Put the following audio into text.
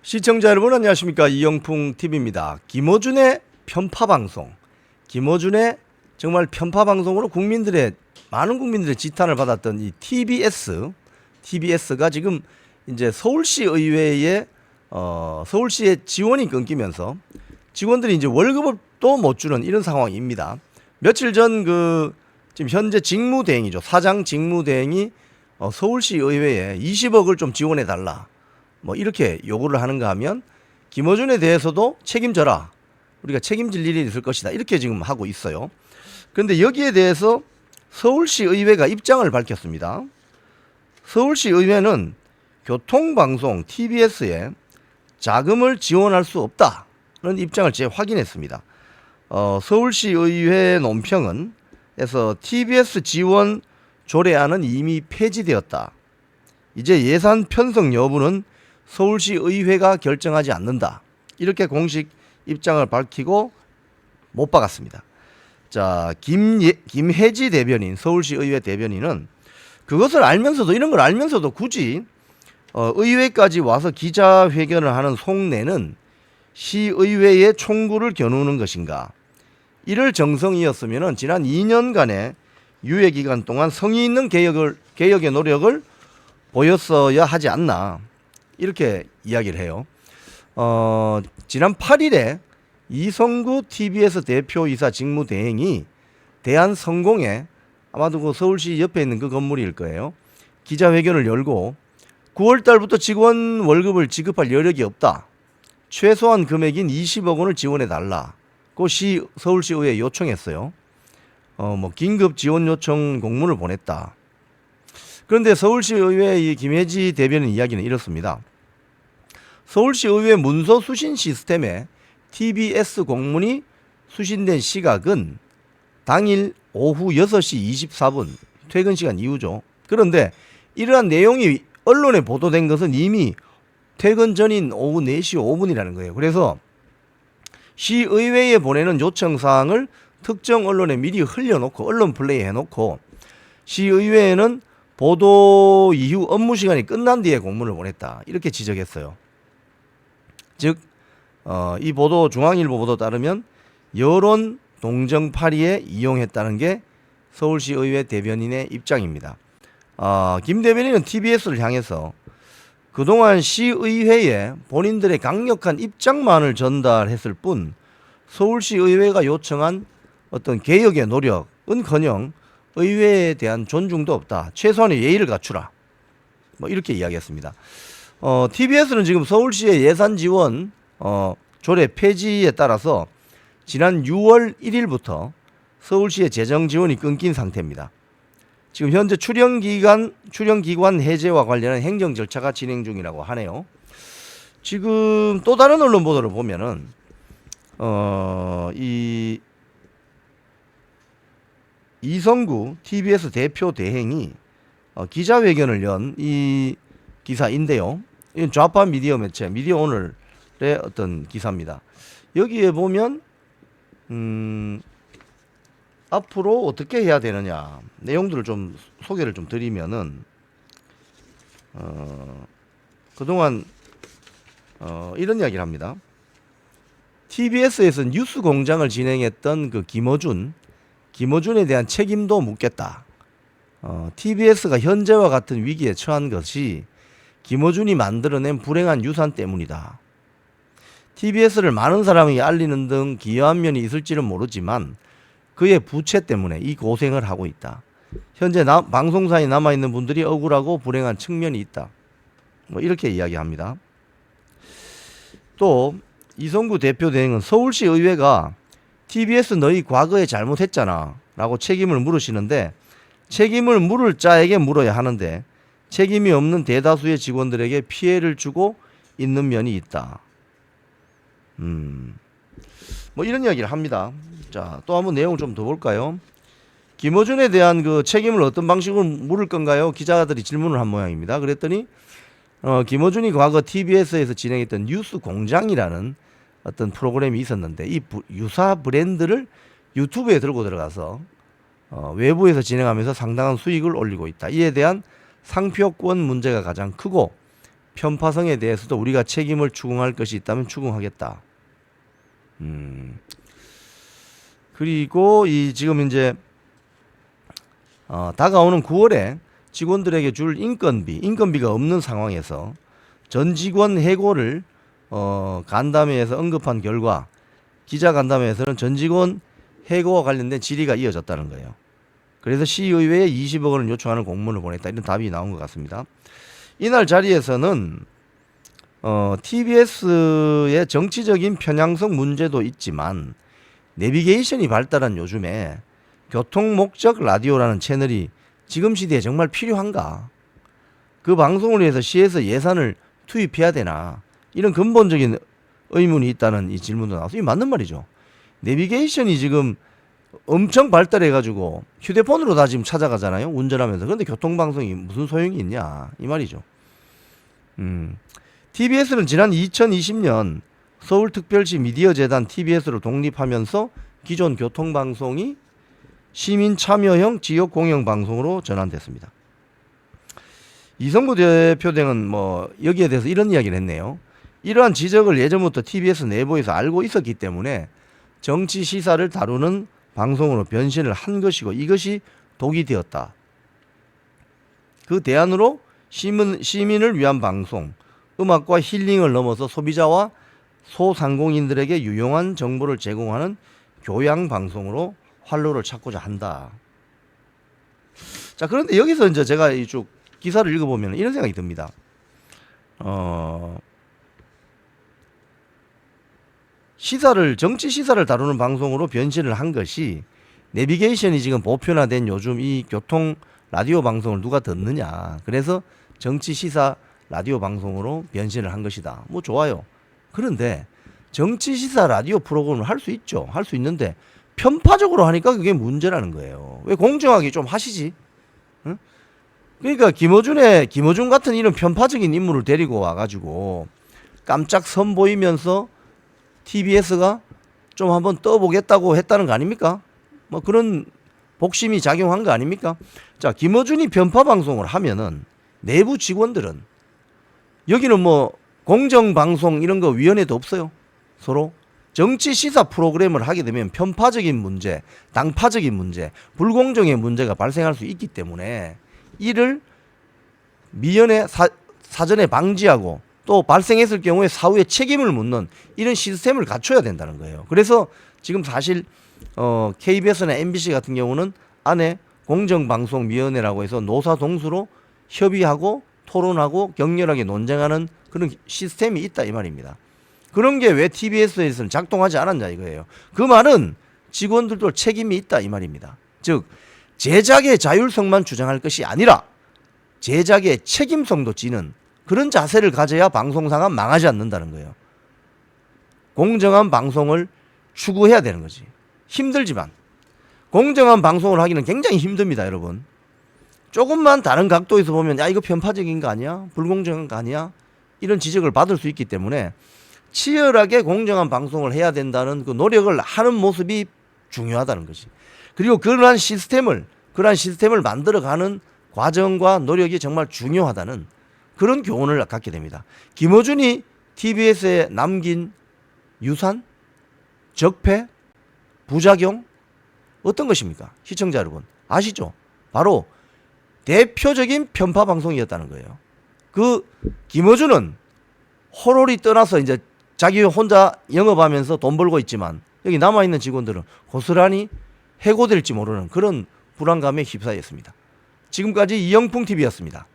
시청자 여러분 안녕하십니까. 이영풍TV입니다. 김어준의 편파방송, 김어준의 정말 편파방송으로 많은 국민들의 지탄을 받았던 이 TBS가 지금 이제 서울시 의회에 서울시의 지원이 끊기면서 직원들이 이제 월급을 또 못 주는 이런 상황입니다. 며칠 전 지금 현재 직무대행이죠. 사장 직무대행이 서울시 의회에 20억을 좀 지원해 달라, 뭐 이렇게 요구를 하는가 하면 김어준에 대해서도 책임져라, 우리가 책임질 일이 있을 것이다, 이렇게 지금 하고 있어요. 그런데 여기에 대해서 서울시 의회가 입장을 밝혔습니다. 서울시 의회는 교통방송 TBS에 자금을 지원할 수 없다는 입장을 재확인했습니다. 서울시 의회 논평은 에서 TBS 지원 조례안은 이미 폐지되었다. 이제 예산 편성 여부는 서울시 의회가 결정하지 않는다, 이렇게 공식 입장을 밝히고 못 박았습니다. 자, 김혜지 대변인, 서울시 의회 대변인은 그것을 알면서도, 이런 걸 알면서도 굳이 의회까지 와서 기자회견을 하는 속내는 시의회의 총구를 겨누는 것인가? 이럴 정성이었으면 지난 2년간의 유예 기간 동안 성의 있는 개혁의 노력을 보였어야 하지 않나, 이렇게 이야기를 해요. 지난 8일에 이성구 TBS 대표이사 직무대행이 대한성공회, 아마도 그 서울시 옆에 있는 그 건물일 거예요, 기자회견을 열고 9월 달부터 직원 월급을 지급할 여력이 없다, 최소한 금액인 20억 원을 지원해 달라고 서울시의회에 요청했어요. 긴급 지원 요청 공문을 보냈다. 그런데 서울시의회 이 김혜지 대변인 이야기는 이렇습니다. 서울시의회 문서 수신 시스템에 TBS 공문이 수신된 시각은 당일 오후 6시 24분 퇴근 시간 이후죠. 그런데 이러한 내용이 언론에 보도된 것은 이미 퇴근 전인 오후 4시 5분이라는 거예요. 그래서 시의회에 보내는 요청사항을 특정 언론에 미리 흘려놓고 언론 플레이 해놓고 시의회에는 보도 이후 업무 시간이 끝난 뒤에 공문을 보냈다, 이렇게 지적했어요. 즉 이 보도, 중앙일보 보도 따르면 여론 동정파리에 이용했다는 게 서울시의회 대변인의 입장입니다. 김 대변인은 TBS를 향해서 그동안 시의회에 본인들의 강력한 입장만을 전달했을 뿐 서울시의회가 요청한 어떤 개혁의 노력은커녕 의회에 대한 존중도 없다, 최소한의 예의를 갖추라, 뭐 이렇게 이야기했습니다. TBS는 지금 서울시의 예산 지원 조례 폐지에 따라서 지난 6월 1일부터 서울시의 재정 지원이 끊긴 상태입니다. 지금 현재 출연기관 해제와 관련한 행정 절차가 진행 중이라고 하네요. 지금 또 다른 언론 보도를 보면은 이 이성구 TBS 대표 대행이 기자회견을 연 이 기사인데요. 이건 좌파 미디어 매체 미디어오늘의 어떤 기사입니다. 여기에 보면 앞으로 어떻게 해야 되느냐 내용들을 좀 소개를 좀 드리면은 그동안 이런 이야기를 합니다. TBS에서 뉴스 공장을 진행했던 그 김어준에 대한 책임도 묻겠다. TBS가 현재와 같은 위기에 처한 것이 김어준이 만들어낸 불행한 유산 때문이다. TBS를 많은 사람에게 알리는 등 기여한 면이 있을지는 모르지만 그의 부채 때문에 이 고생을 하고 있다. 현재 방송사에 남아있는 분들이 억울하고 불행한 측면이 있다, 뭐 이렇게 이야기합니다. 또 이성구 대표 대행은 서울시 의회가 TBS 너희 과거에 잘못했잖아 라고 책임을 물으시는데 책임을 물을 자에게 물어야 하는데 책임이 없는 대다수의 직원들에게 피해를 주고 있는 면이 있다. 뭐 이런 이야기를 합니다. 자, 또 한번 내용을 좀 더 볼까요? 김어준에 대한 그 책임을 어떤 방식으로 물을 건가요? 기자들이 질문을 한 모양입니다. 그랬더니 김어준이 과거 TBS에서 진행했던 뉴스 공장이라는 어떤 프로그램이 있었는데 이 유사 브랜드를 유튜브에 들고 들어가서 외부에서 진행하면서 상당한 수익을 올리고 있다. 이에 대한 상표권 문제가 가장 크고 편파성에 대해서도 우리가 책임을 추궁할 것이 있다면 추궁하겠다. 그리고 이 지금 이제 다가오는 9월에 직원들에게 줄 인건비가 없는 상황에서 전 직원 해고를 간담회에서 언급한 결과 기자 간담회에서는 전 직원 해고와 관련된 질의가 이어졌다는 거예요. 그래서 시의회에 20억 원을 요청하는 공문을 보냈다. 이런 답이 나온 것 같습니다. 이날 자리에서는 TBS의 정치적인 편향성 문제도 있지만 내비게이션이 발달한 요즘에 교통 목적 라디오라는 채널이 지금 시대에 정말 필요한가? 그 방송을 위해서 시에서 예산을 투입해야 되나? 이런 근본적인 의문이 있다는 이 질문도 나와서 이게 맞는 말이죠. 내비게이션이 지금 엄청 발달해가지고 휴대폰으로 다 지금 찾아가잖아요. 운전하면서. 그런데 교통방송이 무슨 소용이 있냐? 이 말이죠. TBS는 지난 2020년 서울특별시 미디어재단 TBS로 독립하면서 기존 교통방송이 시민참여형 지역공영방송으로 전환됐습니다. 이성구 대표 등은 여기에 대해서 이런 이야기를 했네요. 이러한 지적을 예전부터 TBS 내부에서 알고 있었기 때문에 정치 시사를 다루는 방송으로 변신을 한 것이고 이것이 독이 되었다. 그 대안으로 시민을 위한 방송, 음악과 힐링을 넘어서 소비자와 소상공인들에게 유용한 정보를 제공하는 교양 방송으로 활로를 찾고자 한다. 자, 그런데 여기서 이제 제가 쭉 기사를 읽어보면 이런 생각이 듭니다. 정치 시사를 다루는 방송으로 변신을 한 것이 내비게이션이 지금 보편화된 요즘 이 교통 라디오 방송을 누가 듣느냐. 그래서 정치 시사 라디오 방송으로 변신을 한 것이다. 뭐 좋아요. 그런데 정치 시사 라디오 프로그램을 할 수 있죠. 할 수 있는데 편파적으로 하니까 그게 문제라는 거예요. 왜 공정하게 좀 하시지? 응? 그러니까 김어준 같은 이런 편파적인 인물을 데리고 와가지고 깜짝 선보이면서 TBS가 좀 한번 떠보겠다고 했다는 거 아닙니까? 뭐 그런 복심이 작용한 거 아닙니까? 자, 김어준이 편파 방송을 하면은 내부 직원들은 여기는 뭐 공정방송 이런 거 위원회도 없어요. 서로 정치 시사 프로그램을 하게 되면 편파적인 문제, 당파적인 문제, 불공정의 문제가 발생할 수 있기 때문에 이를 미연에 사전에 방지하고 또 발생했을 경우에 사후에 책임을 묻는 이런 시스템을 갖춰야 된다는 거예요. 그래서 지금 사실 KBS나 MBC 같은 경우는 안에 공정방송위원회라고 해서 노사동수로 협의하고 토론하고 격렬하게 논쟁하는 그런 시스템이 있다 이 말입니다. 그런 게 왜 TBS에서는 작동하지 않았냐 이거예요. 그 말은 직원들도 책임이 있다 이 말입니다. 즉 제작의 자율성만 주장할 것이 아니라 제작의 책임성도 지는 그런 자세를 가져야 방송사가 망하지 않는다는 거예요. 공정한 방송을 추구해야 되는 거지. 힘들지만 공정한 방송을 하기는 굉장히 힘듭니다, 여러분. 조금만 다른 각도에서 보면 야 이거 편파적인 거 아니야? 불공정한 거 아니야? 이런 지적을 받을 수 있기 때문에 치열하게 공정한 방송을 해야 된다는 그 노력을 하는 모습이 중요하다는 것이. 그리고 그러한 시스템을 만들어가는 과정과 노력이 정말 중요하다는 그런 교훈을 갖게 됩니다. 김어준이 TBS에 남긴 유산, 적폐, 부작용 어떤 것입니까? 시청자 여러분 아시죠? 바로 대표적인 편파 방송이었다는 거예요. 그 김어준은 호롤이 떠나서 이제 자기 혼자 영업하면서 돈 벌고 있지만 여기 남아있는 직원들은 고스란히 해고될지 모르는 그런 불안감에 휩싸였습니다. 지금까지 이영풍TV였습니다.